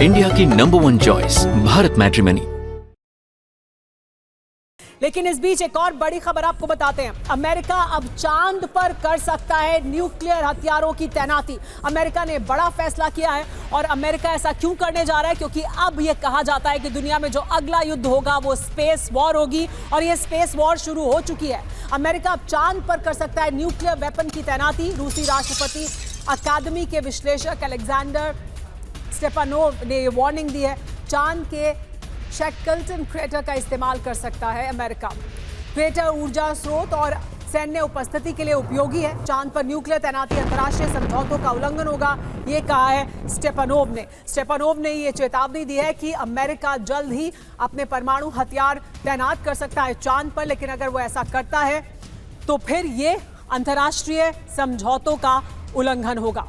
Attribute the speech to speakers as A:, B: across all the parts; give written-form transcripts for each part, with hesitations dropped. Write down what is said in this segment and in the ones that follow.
A: India की number 1 choice Bharat matrimony.
B: लेकिन इस बीच एक और बड़ी खबर आपको बताते हैं। अमेरिका अब चांद पर कर सकता है न्यूक्लियर हथियारों की तैनाती। अमेरिका ने बड़ा फैसला किया है और अमेरिका ऐसा क्यों करने जा रहा है, क्योंकि अब यह कहा जाता है कि दुनिया में जो अगला युद्ध होगा वो स्पेस वॉर होगी और ये स्पेस वॉर शुरू हो चुकी है। अमेरिका अब चांद पर कर सकता है न्यूक्लियर वेपन की तैनाती। रूसी राष्ट्रपति अकादमी के विश्लेषक अलेक्जेंडर स्टेपानोव ने ये वार्निंग दी है। चांद के शेकल्टन क्रेटर का इस्तेमाल कर सकता है अमेरिका। क्रेटर ऊर्जा स्रोत और सैन्य उपस्थिति के लिए उपयोगी है। चांद पर न्यूक्लियर तैनाती अंतर्राष्ट्रीय समझौतों का उल्लंघन होगा, ये कहा है स्टेपानोव ने ये चेतावनी दी है कि अमेरिका जल्द ही अपने परमाणु हथियार तैनात कर सकता है चांद पर, लेकिन अगर वो ऐसा करता है तो फिर ये अंतर्राष्ट्रीय समझौतों का उल्लंघन होगा।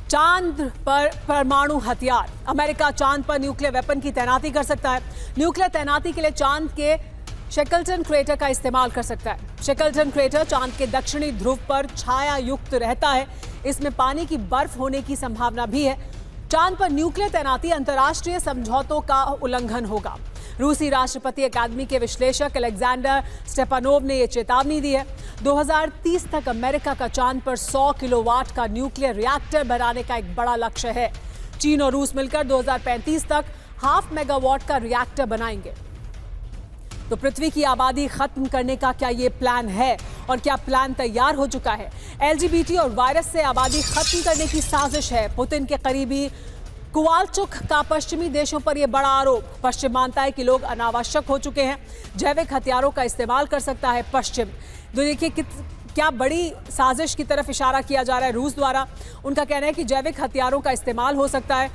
B: चांद पर परमाणु हथियार। अमेरिका चांद पर न्यूक्लियर वेपन की तैनाती कर सकता है। न्यूक्लियर तैनाती के लिए चांद के शेकल्टन क्रेटर का इस्तेमाल कर सकता है। शेकल्टन क्रेटर चांद के दक्षिणी ध्रुव पर छाया युक्त रहता है। इसमें पानी की बर्फ होने की संभावना भी है। चांद पर न्यूक्लियर तैनाती अंतर्राष्ट्रीय समझौतों का उल्लंघन होगा। रूसी राष्ट्रपति अकादमी के विश्लेषक अलेक्जेंडर स्टेपानोव ने यह चेतावनी दी है। 2030 तक अमेरिका का चांद पर 100 किलोवाट का न्यूक्लियर रिएक्टर बनाने का एक बड़ा लक्ष्य है। चीन और रूस मिलकर 2035 तक 0.5 मेगावाट का रिएक्टर बनाएंगे। तो पृथ्वी की आबादी खत्म करने का क्या ये प्लान है और क्या प्लान तैयार हो चुका है? LGBT और वायरस से आबादी खत्म करने की साजिश है। पुतिन के करीबी कोवालचुक का पश्चिमी देशों पर यह बड़ा आरोप। पश्चिम मानता है कि लोग अनावश्यक हो चुके हैं। जैविक हथियारों का इस्तेमाल कर सकता है पश्चिम। तो देखिए क्या बड़ी साजिश की तरफ इशारा किया जा रहा है रूस द्वारा। उनका कहना है कि जैविक हथियारों का इस्तेमाल हो सकता है।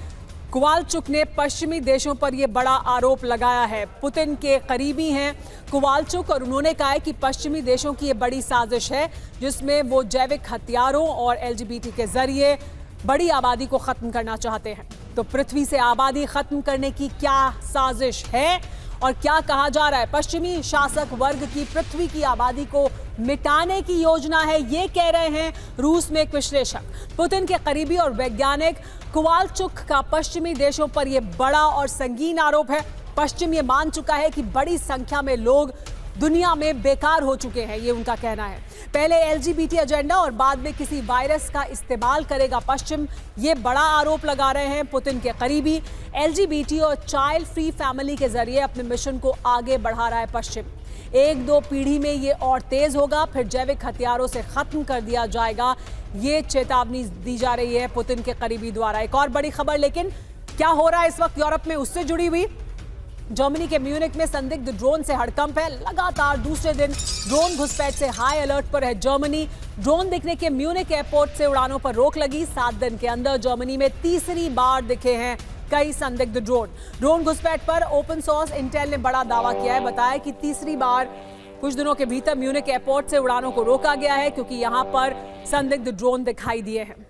B: कोवालचुक ने पश्चिमी देशों पर यह बड़ा आरोप लगाया है। पुतिन के करीबी हैं कोवालचुक और उन्होंने कहा है कि पश्चिमी देशों की यह बड़ी साजिश है जिसमें वो जैविक हथियारों और LGBT के जरिए बड़ी आबादी को खत्म करना चाहते हैं। तो पृथ्वी से आबादी खत्म करने की क्या साजिश है और क्या कहा जा रहा है? पश्चिमी शासक वर्ग की पृथ्वी की आबादी को मिटाने की योजना है, ये कह रहे हैं रूस में एक विश्लेषक। पुतिन के करीबी और वैज्ञानिक कोवालचुक का पश्चिमी देशों पर यह बड़ा और संगीन आरोप है। पश्चिम ये मान चुका है कि बड़ी संख्या में लोग दुनिया में बेकार हो चुके हैं, ये उनका कहना है। पहले LGBT एजेंडा और बाद में किसी वायरस का इस्तेमाल करेगा पश्चिम, ये बड़ा आरोप लगा रहे हैं पुतिन के करीबी। LGBT और चाइल्ड फ्री फैमिली के जरिए अपने मिशन को आगे बढ़ा रहा है पश्चिम। 1-2 पीढ़ी में ये और तेज होगा, फिर जैविक हथियारों से खत्म कर दिया जाएगा, ये चेतावनी दी जा रही है पुतिन के करीबी द्वारा। एक और बड़ी खबर लेकिन क्या हो रहा है इस वक्त यूरोप में, उससे जुड़ी हुई। जर्मनी के म्यूनिक में संदिग्ध ड्रोन से हड़कंप है। लगातार दूसरे दिन ड्रोन घुसपैठ से हाई अलर्ट पर है जर्मनी। ड्रोन दिखने के म्यूनिक एयरपोर्ट से उड़ानों पर रोक लगी। 7 दिन के अंदर जर्मनी में तीसरी बार दिखे हैं कई संदिग्ध ड्रोन घुसपैठ पर ओपन सोर्स इंटेल ने बड़ा दावा किया है। बताया कि तीसरी बार कुछ दिनों के भीतर म्यूनिक एयरपोर्ट से उड़ानों को रोका गया है क्योंकि यहां पर संदिग्ध ड्रोन दिखाई दिए हैं।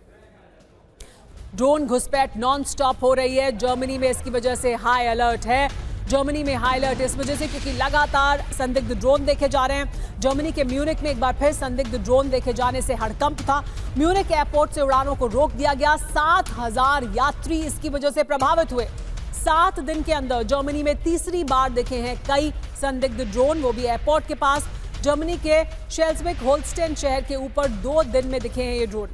B: ड्रोन घुसपैठ नॉन स्टॉप हो रही है जर्मनी में, इसकी वजह से हाई अलर्ट है। जर्मनी में हाई अलर्ट इस वजह से क्योंकि लगातार संदिग्ध ड्रोन देखे जा रहे हैं। जर्मनी के म्यूनिक में एक बार फिर संदिग्ध ड्रोन देखे जाने से हड़कंप था। म्यूनिक एयरपोर्ट से उड़ानों को रोक दिया गया। 7000 यात्री इसकी वजह से प्रभावित हुए। 7 दिन के अंदर जर्मनी में तीसरी बार दिखे हैं कई संदिग्ध ड्रोन, वो भी एयरपोर्ट के पास। जर्मनी के शेल्सविक होल्स्टेन शहर के ऊपर 2 दिन में दिखे हैं ये ड्रोन।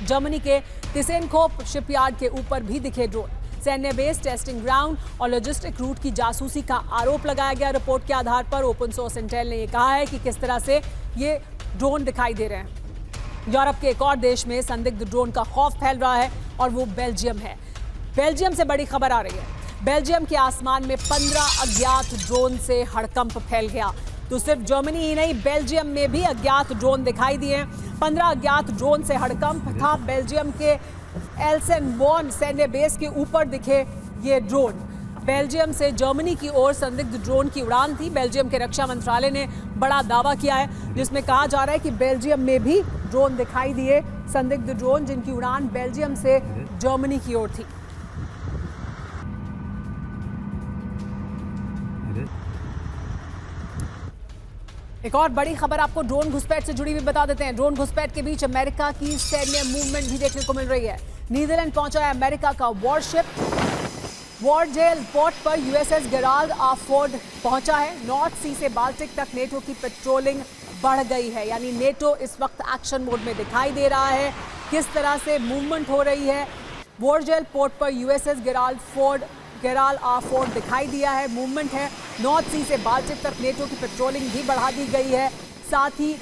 B: जर्मनी के टिसेनकोप शिपयार्ड के ऊपर भी दिखे ड्रोन। सैन्य बेस, टेस्टिंग ग्राउंड और लॉजिस्टिक रूट की जासूसी का आरोप लगाया गया। रिपोर्ट के आधार पर ओपन सोर्स इंटेल ने यह कहा है कि किस तरह से ये ड्रोन दिखाई दे रहे हैं। यूरोप के एक और देश में संदिग्ध ड्रोन का खौफ फैल रहा है और वो बेल्जियम है। बेल्जियम से बड़ी खबर आ रही है। बेल्जियम के आसमान में 15 अज्ञात ड्रोन से हड़कंप फैल गया। तो सिर्फ जर्मनी ही नहीं, बेल्जियम में भी अज्ञात ड्रोन दिखाई दिए। 15 अज्ञात ड्रोन से हड़कंप था। बेल्जियम के एल्सेनबॉर्न सैन्य बेस के ऊपर दिखे ये ड्रोन। बेल्जियम से जर्मनी की ओर संदिग्ध ड्रोन की उड़ान थी। बेल्जियम के रक्षा मंत्रालय ने बड़ा दावा किया है जिसमें कहा जा रहा है कि बेल्जियम में भी ड्रोन दिखाई दिए, संदिग्ध ड्रोन जिनकी उड़ान बेल्जियम से जर्मनी की ओर थी। एक और बड़ी खबर आपको ड्रोन घुसपैठ से जुड़ी हुई बता देते हैं। ड्रोन घुसपैठ के बीच अमेरिका की सैन्य मूवमेंट भी देखने को मिल रही है। नीदरलैंड पहुंचा है अमेरिका का वॉरशिप। वॉरजेल पोर्ट पर यूएसएस गेराल्ड आर फोर्ड पहुंचा है। नॉर्थ सी से बाल्टिक तक नेटो की पेट्रोलिंग बढ़ गई है, यानी नेटो इस वक्त एक्शन मोड में दिखाई दे रहा है। किस तरह से मूवमेंट हो रही है, वॉरजेल पोर्ट पर यूएसएस गेराल्ड आर फोर्ड दिखाई दिया है, मूवमेंट है। नॉर्थ सी से बाल्टिक तक नेटो की पेट्रोलिंग भी बढ़ा दी गई है, साथ ही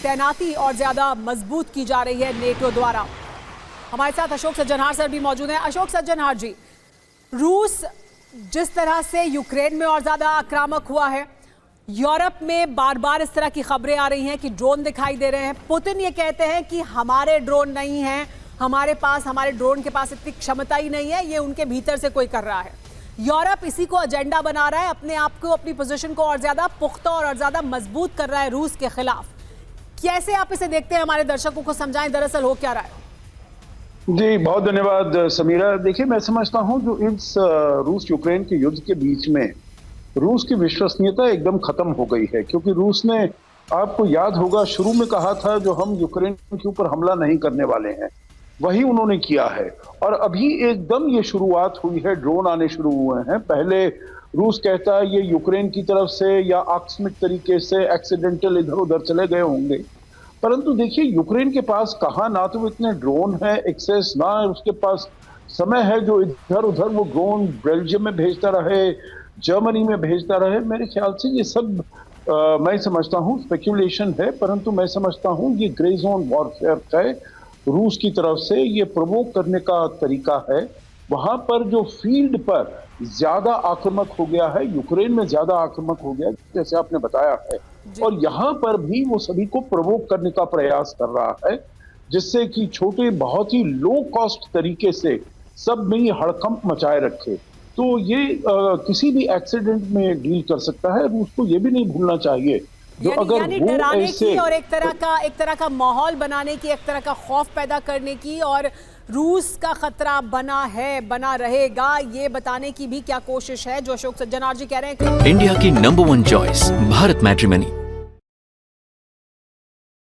B: तैनाती और ज्यादा मजबूत की जा रही है नेटो द्वारा। हमारे साथ अशोक सज्जनहार सर भी मौजूद हैं। अशोक सज्जनहार जी, रूस जिस तरह से यूक्रेन में और ज्यादा आक्रामक हुआ है, यूरोप में बार बार इस तरह की खबरें आ रही हैं कि ड्रोन दिखाई दे रहे हैं। पुतिन ये कहते हैं कि हमारे ड्रोन नहीं हैं, हमारे ड्रोन के पास इतनी क्षमता ही नहीं है, ये उनके भीतर से कोई कर रहा है। यूरोप इसी को एजेंडा बना रहा है, अपने आप को, अपनी पोजीशन को और ज्यादा पुख्ता और ज्यादा मजबूत कर रहा है रूस के खिलाफ। कैसे आप इसे देखते हैं, हमारे दर्शकों को समझाएं दरअसल हो क्या रहा है।
C: जी बहुत धन्यवाद समीरा। देखिए, मैं समझता हूं जो इस रूस यूक्रेन के युद्ध के बीच में रूस की विश्वसनीयता एकदम खत्म हो गई है, क्योंकि रूस ने, आपको याद होगा, शुरू में कहा था जो हम यूक्रेन के ऊपर हमला नहीं करने वाले हैं, वही उन्होंने किया है। और अभी एकदम ये शुरुआत हुई है, ड्रोन आने शुरू हुए हैं। पहले रूस कहता है ये यूक्रेन की तरफ से या आकस्मिक तरीके से एक्सीडेंटल इधर उधर चले गए होंगे, परंतु देखिए यूक्रेन के पास कहाँ ना तो इतने ड्रोन है एक्सेस, ना उसके पास समय है जो इधर उधर वो ड्रोन बेल्जियम में भेजता रहे, जर्मनी में भेजता रहे। मेरे ख्याल से ये सब मैं समझता हूँ स्पेक्यूलेशन है, परंतु मैं समझता हूँ ये ग्रे जोन वॉरफेयर है रूस की तरफ से, ये प्रोवोक करने का तरीका है। वहां पर जो फील्ड पर ज्यादा आक्रामक हो गया है, यूक्रेन में ज्यादा आक्रामक हो गया जैसे आपने बताया है, और यहाँ पर भी वो सभी को प्रोवोक करने का प्रयास कर रहा है, जिससे कि छोटे बहुत ही लो कॉस्ट तरीके से सब में ये हड़कंप मचाए रखे। तो ये किसी भी एक्सीडेंट में डील कर सकता है। रूस को ये भी नहीं भूलना चाहिए जो
B: यानी डराने की और एक तरह का माहौल बनाने की, एक तरह का खौफ पैदा करने की, और रूस का खतरा बना रहेगा, ये बताने की भी क्या कोशिश है जो अशोक सज्जनहार जी कह रहे हैं।
A: इंडिया की नंबर 1 चॉइस भारत मैट्रिमनी।